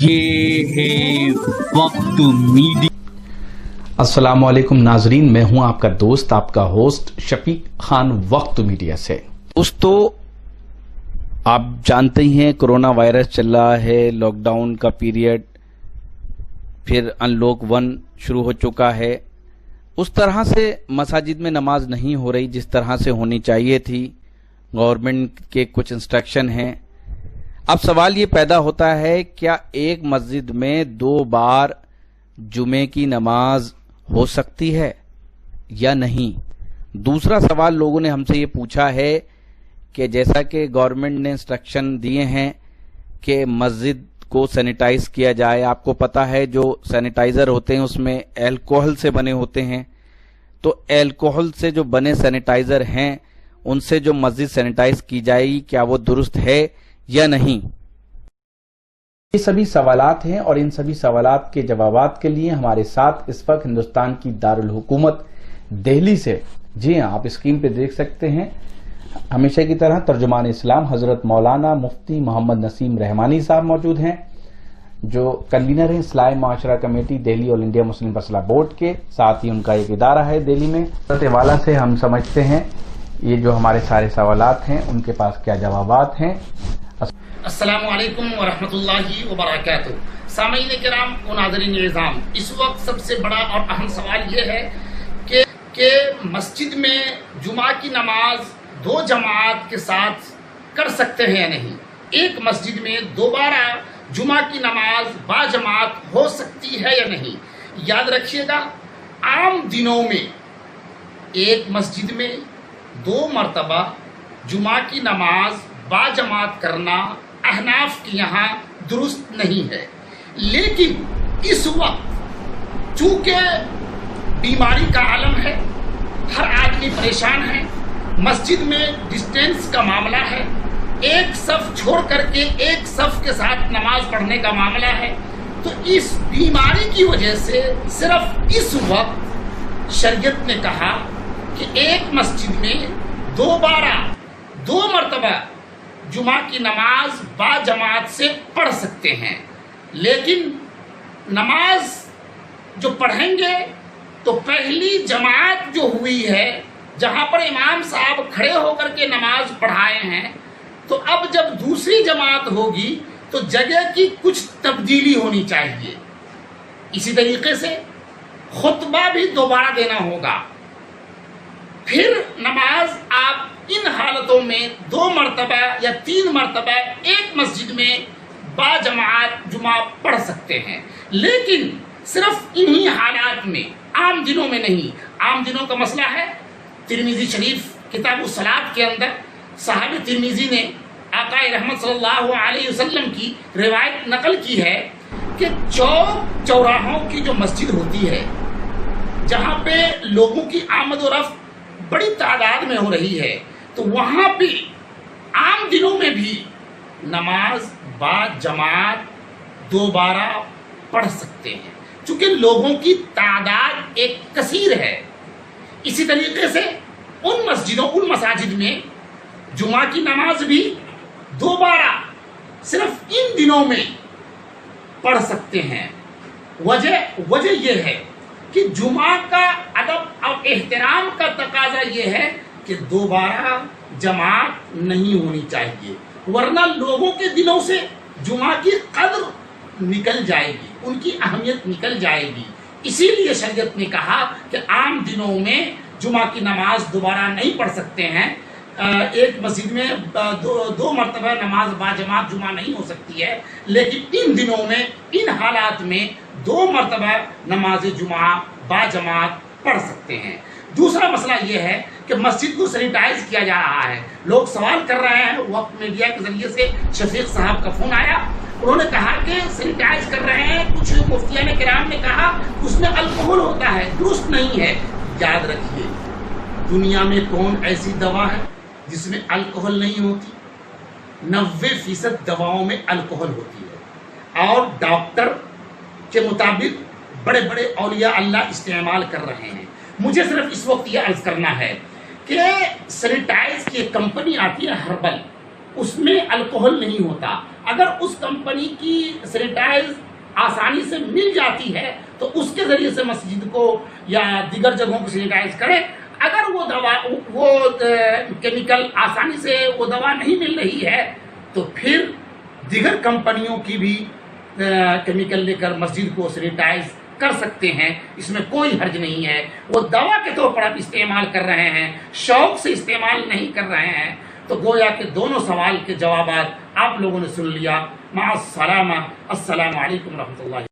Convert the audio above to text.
ये है वक्त मीडिया। अस्सलाम वालेकुम नाजरीन, मैं हूं आपका दोस्त, आपका होस्ट शफीक खान वक्त मीडिया से। दोस्तों, आप जानते ही हैं कोरोना वायरस चल रहा है, लॉकडाउन का पीरियड, फिर अनलॉक 1 शुरू हो चुका है। उस तरह से मसाजिद में नमाज नहीं हो रही जिस तरह से होनी चाहिए थी। गवर्नमेंट के कुछ इंस्ट्रक्शन हैं। अब सवाल ये पैदा होता है, क्या एक मस्जिद में 2 बार जुमे की नमाज हो सकती है या नहीं? दूसरा सवाल लोगों ने हमसे ये पूछा है कि जैसा कि गवर्नमेंट ने इंस्ट्रक्शन दिए हैं कि मस्जिद को सैनिटाइज किया जाए। आपको पता है जो सैनिटाइजर होते हैं उसमें अल्कोहल से बने होते हैं, तो अल्कोहल से जो बने सैनिटाइजर हैं उनसे जो मस्जिद सैनिटाइज की जाएगी, क्या वो दुरुस्त है या नहीं? ये सभी सवालात हैं और इन सभी सवालात के जवाबात के लिए हमारे साथ इस वक्त हिंदुस्तान की दारुल हुकूमत दिल्ली से, जी हां, आप स्क्रीन पे देख सकते हैं, हमेशा की तरह तर्जुमान इस्लाम हजरत मौलाना मुफ्ती मोहम्मद नसीम रहमानी साहब मौजूद हैं, जो कन्वीनर हैं Islahi Muashra committee Delhi all India Muslim Masla board के। साथ ही उनका एक इदारा है दिल्ली में। वाला से हम समझते हैं ये जो हमारे सारे सवालात हैं उनके पास क्या जवाबात हैं। अस्सलामु अलैकुम व रहमतुल्लाहि व बरकातुहू। सामीन किराम व नाज़रीन इज़ाम, इस वक्त सबसे बड़ा और अहम सवाल ये है कि मस्जिद में जुमा की नमाज 2 जमात के साथ कर सकते हैं या नहीं। एक मस्जिद में दोबारा जुमा की नमाज बाजमात हो सकती है या नहीं। याद रखिएगा, आम दिनों में एक मस्जिद में 2 मरतबा जुमा की नमाज बाजमात करना अहनाफ के यहाँ दुरुस्त नहीं है। लेकिन इस वक्त चूंकि बीमारी का आलम है, हर आदमी परेशान है, मस्जिद में डिस्टेंस का मामला है, एक सफ छोड़ करके एक सफ के साथ नमाज पढ़ने का मामला है, तो इस बीमारी की वजह से सिर्फ इस वक्त शरीयत ने कहा कि एक मस्जिद में दोबारा 2 मरतबा जुमा की नमाज बाजमात से पढ़ सकते हैं। लेकिन नमाज जो पढ़ेंगे तो पहली जमात जो हुई है, जहां पर इमाम साहब खड़े होकर के नमाज पढ़ाए हैं, तो अब जब दूसरी जमात होगी तो जगह की कुछ तब्दीली होनी चाहिए। इसी तरीके से खुतबा भी दोबारा देना होगा। फिर नमाज आप इन हालतों में 2 मरतबा या 3 मरतबा एक मस्जिद में बाजमात जुमा पढ़ सकते हैं। लेकिन सिर्फ इन्हीं हालात में, आम दिनों में नहीं। आम दिनों का मसला है, तिरमिजी शरीफ किताब सलात के अंदर साहब तिरमिजी ने आकाए रहमत सल्लल्लाहु अलैहि वसल्लम की रिवायत नकल की है कि चौक चौराहों की जो मस्जिद होती है, जहां पे लोगों की आमद और रफ्त बड़ी तादाद में हो रही है, तो वहां पे आम दिनों में भी नमाज बाद जमात दोबारा पढ़ सकते हैं, चूंकि लोगों की तादाद एक कसीर है। इसी तरीके से उन मस्जिदों, उन मसाजिद में जुमा की नमाज भी दोबारा सिर्फ इन दिनों में पढ़ सकते हैं। वजह यह है कि जुमा का अदब और एहतराम का तकाजा यह है कि दोबारा जमात नहीं होनी चाहिए, वरना लोगों के दिलों से जुमा की कद्र निकल जाएगी, उनकी अहमियत निकल जाएगी। इसीलिए शरीयत ने कहा कि आम दिनों में जुमा की नमाज दोबारा नहीं पढ़ सकते हैं। एक मस्जिद में 2 मरतबा नमाज बाजमात जुमा नहीं हो सकती है, लेकिन इन दिनों में, इन हालात में 2 मरतबा नमाज जुमा बाजमात पढ़ सकते हैं। दूसरा मसला यह है कि मस्जिद को सैनिटाइज किया जा रहा है। लोग सवाल कर रहे हैं, वक्त मीडिया के जरिए से शफीक साहब का फोन आया, उन्होंने कहा कि सैनिटाइज कर रहे हैं, कुछ मुफ्तियाने किराम ने कहा उसमें अल्कोहल होता है, दुरुस्त नहीं है। याद रखिए, दुनिया में कौन ऐसी दवा है जिसमें अल्कोहल नहीं होती? 90% दवाओं में अल्कोहल होती है, और डॉक्टर के मुताबिक बड़े बड़े औलिया अल्लाह इस्तेमाल कर रहे हैं। मुझे सिर्फ इस वक्त यह अर्ज करना है कि सैनिटाइज की एक कंपनी आती है हर्बल, اس میں الکوہل نہیں ہوتا. اگر اس کمپنی کی سینیٹائز آسانی سے مل جاتی ہے تو اس کے ذریعے سے مسجد کو یا دیگر جگہوں کو سینیٹائز کرے. اگر وہ کیمیکل آسانی سے وہ دوا نہیں مل رہی ہے تو پھر دیگر کمپنیوں کی بھی کیمیکل لے کر مسجد کو سینیٹائز کر سکتے ہیں. اس میں کوئی حرج نہیں ہے. وہ دوا کے طور پر آپ استعمال کر رہے ہیں, شوق سے استعمال نہیں کر رہے ہیں. تو گویا کہ دونوں سوال کے جوابات آپ لوگوں نے سن لیا. مع السلامہ. السلام علیکم ورحمۃ اللہ.